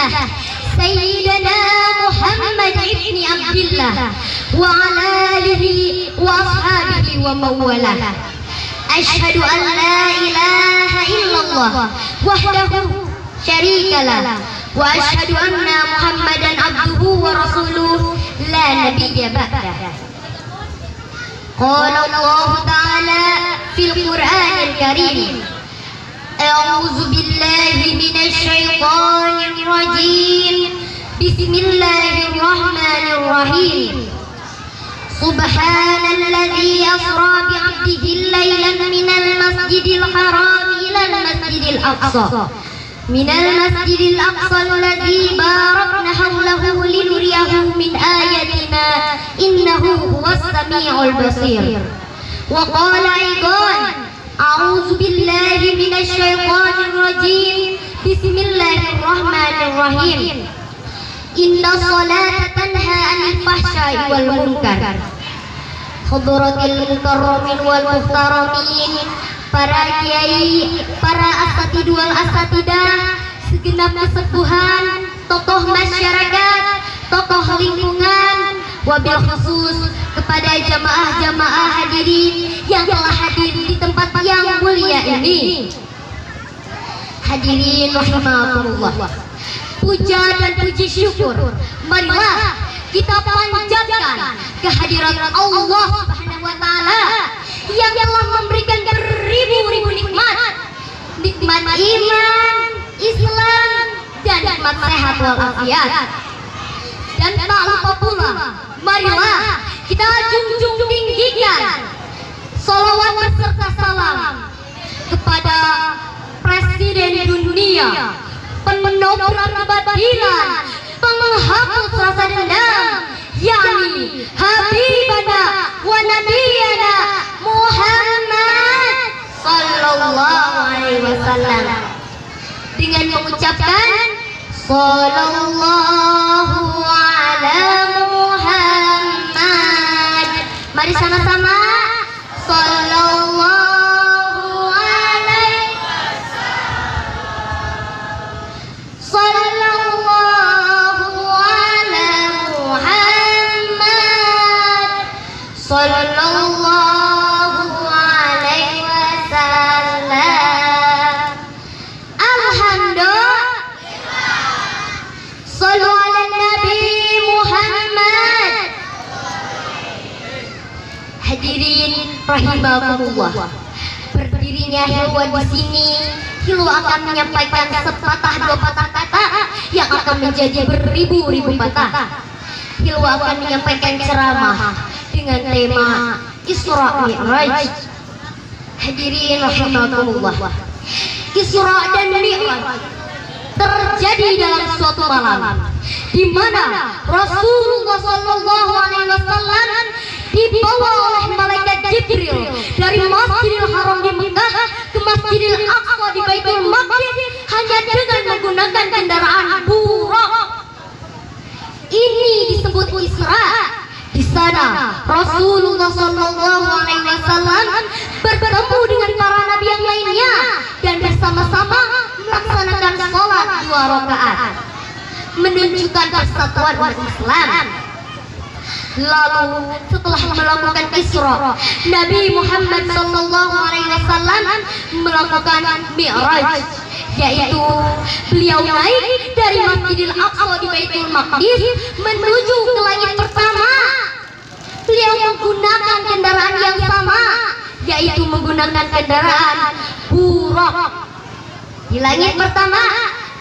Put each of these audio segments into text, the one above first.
الله سيدنا محمد بن عبد الله وعلى آله وأصحابه ومن والاه. أشهد أن لا إله إلا الله وحده شريك له وأشهد أن محمدا عبده ورسوله لا نبي بعده. قال الله تعالى في القرآن الكريم: أعوذ بالله من الشيطان الرجيم بسم الله الرحمن الرحيم سبحان الذي أسرى بعبده ليلا من المسجد الحرام إلى المسجد الأقصى الذي باركنا حوله لنريه من آياتنا إنه هو السميع البصير. وقال أيضا: أعوذ بالله من الشيطان الرجيم بسم الله الرحمن الرحيم إن الصلاة تنهى عن الفحشاء والمنكر. Hadratil mukarramin wal muhtaramin, para kiai, para asatidz wal asatidah, segenap kesepuhan, tokoh masyarakat, tokoh lingkungan, wabil khusus kepada jamaah-jamaah hadirin yang telah hadir di tempat yang mulia ini. Hadirin rahimakumullah, puja dan puji syukur marilah kita panjatkan kehadirat Allah Subhanahu wa taala yang telah memberikan beribu-ribu nikmat iman, Islam, dan nikmat sehat walafiat. Dan tak lupa pula, marilah kita junjung tinggikan salawat beserta salam kepada Presiden dunia, penopang kebatilan, penghapus rasa dendam, yakni Habibana wa Nabiyana Muhammad sallallahu alaihi wasallam, dengan mengucapkan sallallahu ala Muhammad. Mari sama-sama sallallahu alaihi sallallahu ala Muhammad sallallahu alaihi wasallam. Alhamdulillah, sallu ala Nabi Muhammad. Hadirin rahimakumullah, berdirinya Hilwa di sini, Hilwa akan menyampaikan sepatah dua patah kata yang akan menjadi beribu-ribu patah. Hilwa akan menyampaikan ceramah dengan tema Isra Mi'raj. Hadirin rahimakumullah, Isra dan Mi'raj terjadi dalam suatu malam di mana Rasulullah sallallahu alaihi wasallam dibawa oleh malaikat Jibril dari Masjidil Haram di Mekah ke Masjidil Aqsa di Baitul Maqdis hanya dengan menggunakan kendaraan burak. Ini disebut Isra. Di sana Rasulullah sallallahu alaihi wasallam bertemu dengan para nabi yang lainnya dan bersama-sama melaksanakan sholat 2 rakaat, menunjukkan persatuan umat Islam. Lalu setelah melakukan Isra, Nabi Muhammad sallallahu alaihi wasallam melakukan Mi'raj, yaitu beliau naik dari Masjidil Aqsa di Baitul Maqdis menuju ke langit pertama. Beliau menggunakan kendaraan yang sama, yaitu menggunakan kendaraan burak. Di langit pertama,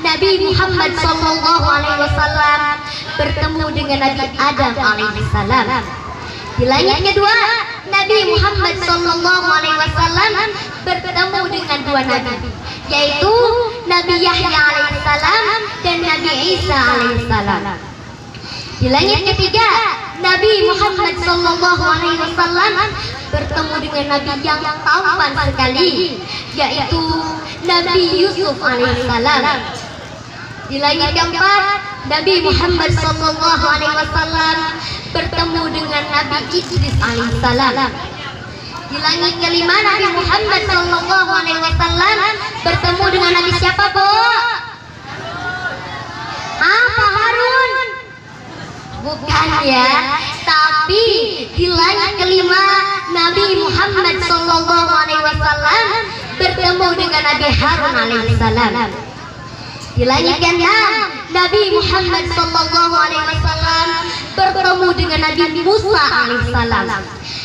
Nabi Muhammad sallallahu alaihi wasallam bertemu dengan Nabi Adam alaihi salam. Di langit kedua, Nabi Muhammad sallallahu alaihi wasallam bertemu dengan 2 nabi, yaitu Nabi Yahya alaihi salam dan Nabi Isa alaihi salam. Di langit ketiga, Nabi Muhammad sallallahu alaihi wasallam bertemu dengan nabi yang tampan sekali, yaitu Nabi Yusuf alaihi salam. Di langit keempat, Nabi Muhammad sallallahu alaihi wasallam bertemu dengan Nabi Idris alaihi salam. Di langit kelima, Nabi Muhammad sallallahu alaihi wasallam bertemu dengan Nabi siapa, Bu? ya. Tapi di langit kelima Nabi Muhammad sallallahu alaihi wasallam bertemu dengan Nabi Harun alaihissalam. Di langit keenam Nabi Muhammad sallallahu alaihi wasallam bertemu dengan Nabi Musa alaihissalam.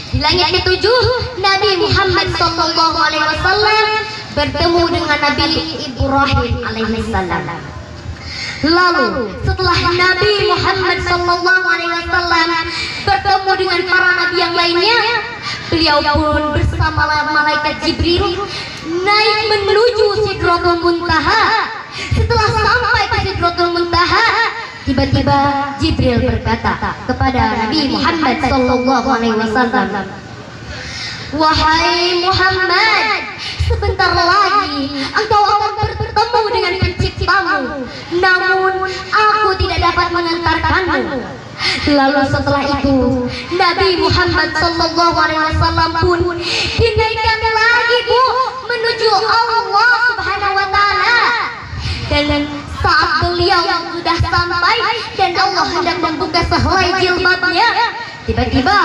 Di langit ketujuh Nabi Muhammad sallallahu alaihi wasallam bertemu dengan Nabi Ibrahim alaihissalam. Lalu setelah Nabi Muhammad sallallahu alaihi wasallam bertemu dengan para nabi yang lainnya, beliau pun bersama malaikat Jibril naik menuju Sidratul Muntaha. Setelah sampai ke Sidratul Muntaha, tiba-tiba Jibril berkata kepada Nabi Muhammad sallallahu alaihi wasallam, "Wahai Muhammad, sebentar lagi engkau akan bertemu dengan penciptamu, namun aku tidak dapat mengantarkanmu." Lalu setelah itu Nabi Muhammad sallallahu alaihi wasallam pun dinaikkan lagi Bu menuju Allah Subhanahu wa taala. Dan saat beliau sudah sampai dan Allah hendak membuka sehelai jilbabnya, tiba-tiba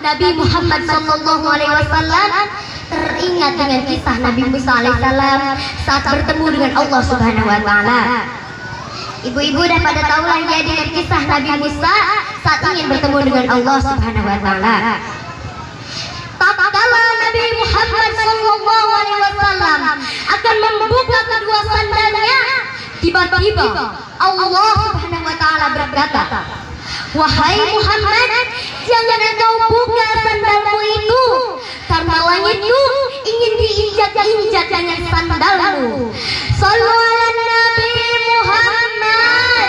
Nabi Muhammad sallallahu alaihi wasallam teringat dengan kisah Nabi Musa alaihissalam saat bertemu dengan Allah Subhanahu wa taala. Ibu-ibu udah pada tahu lah ya dengan kisah Nabi Musa saat ingin bertemu dengan Allah Subhanahu wa taala. Tatkala Nabi Muhammad sallallahu alaihi wasallam akan membuka kedua sandalnya, tiba-tiba Allah Subhanahu wa taala berkata, "Wahai Muhammad, jangan engkau buka sandalmu itu, karena langit itu ingin diinjak-injak dengan sandalmu." Shallu ala Nabi Muhammad.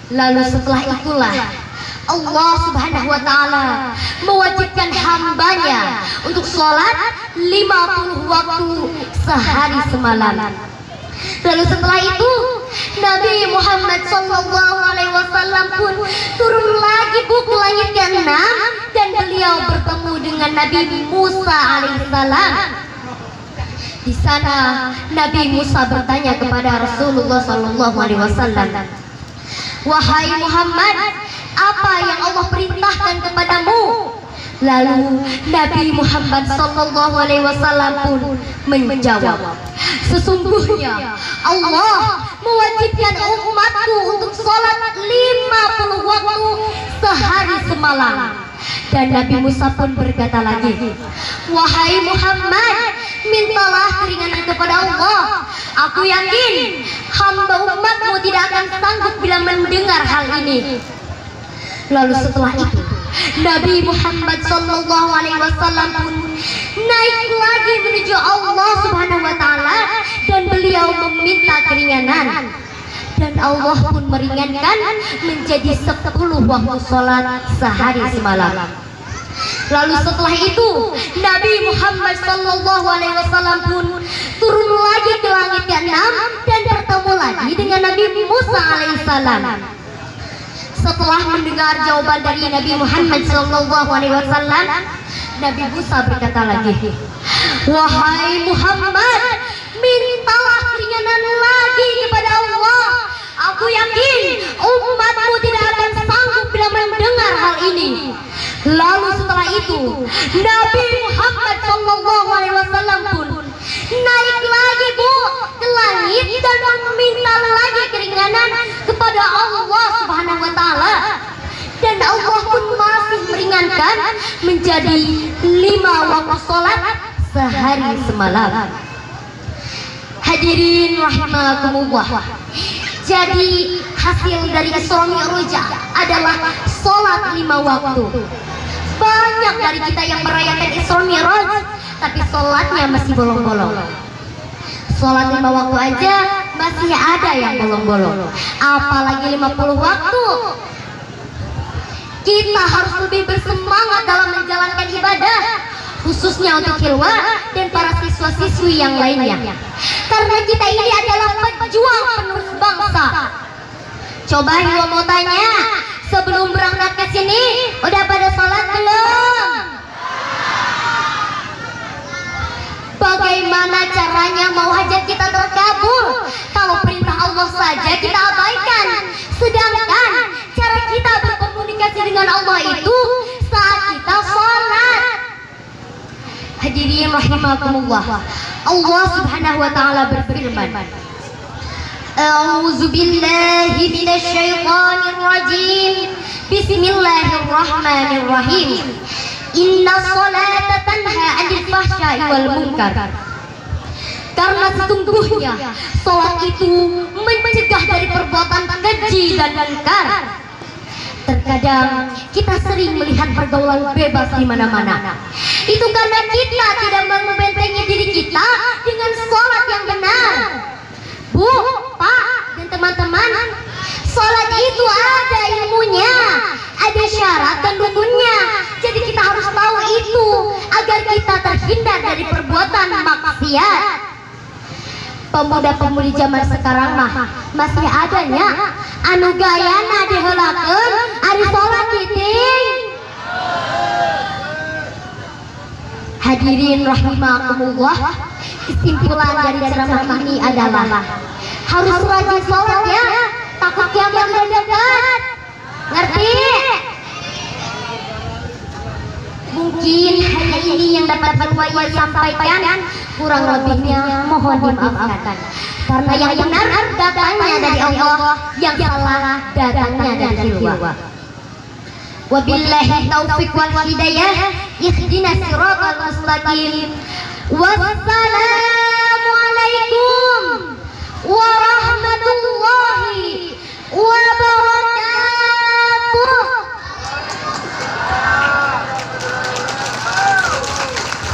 Lalu setelah itulah Allah Subhanahu wa taala mewajibkan hambanya untuk sholat 50 waktu sehari semalam. Lalu setelah itu Nabi Muhammad sallallahu alaihi wasallam pun turun lagi Bu ke langit ke-6 dan beliau bertemu dengan Nabi Musa alaihissalam. Di sana Nabi Musa bertanya kepada Rasulullah sallallahu alaihi wasallam, "Wahai Muhammad, apa yang Allah perintahkan kepadamu?" Lalu Nabi Muhammad sallallahu alaihi wasallam pun menjawab, "Sesungguhnya Allah mewajibkan umatku untuk sholat 50 waktu sehari semalam." Dan Nabi Musa pun berkata lagi, "Wahai Muhammad, mintalah keringanan kepada Allah. Aku yakin hamba umatmu tidak akan sanggup bila mendengar hal ini." Lalu setelah itu Nabi Muhammad sallallahu alaihi wasallam pun naik lagi menuju Allah Subhanahu wa taala dan beliau meminta keringanan. Dan Allah pun meringankan menjadi 10 waktu sholat sehari semalam. Lalu setelah itu Nabi Muhammad sallallahu alaihi wasallam pun turun lagi ke langit ke-6 dan bertemu lagi dengan Nabi Musa alaihissalam. Setelah mendengar jawaban dari Nabi Muhammad sallallahu alaihi wasallam, Nabi Musa berkata lagi, "Wahai Muhammad, mintalah keringanan lagi kepada Allah. Aku yakin umatmu tidak akan sanggup bila mendengar hal ini." Lalu setelah itu Nabi Muhammad sallallahu alaihi wasallam pun naik lagi Bu ke langit dan meminta lagi keringanan kepada Allah Subhanahu wa taala. Dan Allah pun masih meringankan menjadi 5 waktu sholat sehari semalam. Hadirin rahimakumullah. Jadi hasil dari Isra Mi'raj adalah sholat 5 waktu. Banyak dari kita yang merayakan Isra Mi'raj, tapi sholatnya masih bolong-bolong. Sholat 5 waktu aja masih ada yang bolong-bolong, apalagi 50 waktu. Kita harus lebih bersemangat dalam menjalankan ibadah, khususnya untuk Hilwa dan para siswa-siswi yang lainnya. Karena kita ini adalah pejuang penerus bangsa. Coba Hilwa mau tanya, sebelum berangkat ke sini udah pada sholat belum? Bagaimana caranya mau hajat kita terkabul kalau perintah Allah saja kita abaikan, sedang Hadirin rahimakumullah, Allah Subhanahu wa taala berfirman, A'udzu billahi minasyaitonir rajim. Bismillahirrahmanirrahim. Inna sholata tanha 'anil fahsya'i wal munkar. Karena sesungguhnya salat itu mencegah dari perbuatan keji dan munkar. Terkadang kita sering melihat pergaulan bebas di mana-mana. Itu karena kita tidak membentengi diri kita dengan sholat yang benar. Bu, Pak, dan teman-teman, sholat itu ada ilmunya, ada syarat dan rukunnya. Jadi kita harus tahu itu agar kita terhindar dari perbuatan maksiat. Pemuda-pemudi zaman sekarang mah masih adanya anu gayana diheulakeun ari salat titing. Hadirin rahimakumullah, kesimpulan dari ceramah ini adalah harus rajin salat ya, takut kiamat udah dekat. Ngerti? Mungkin hanya ini yang dapat saya sampaikan, kurang lebihnya mohon dimaafkan. Karena yang benar datangnya dari Allah, yang salah datangnya dari luar. Wabillahi taufiq wal hidayah, ihdinas siratal mustaqim. Wassalamualaikum warahmatullahi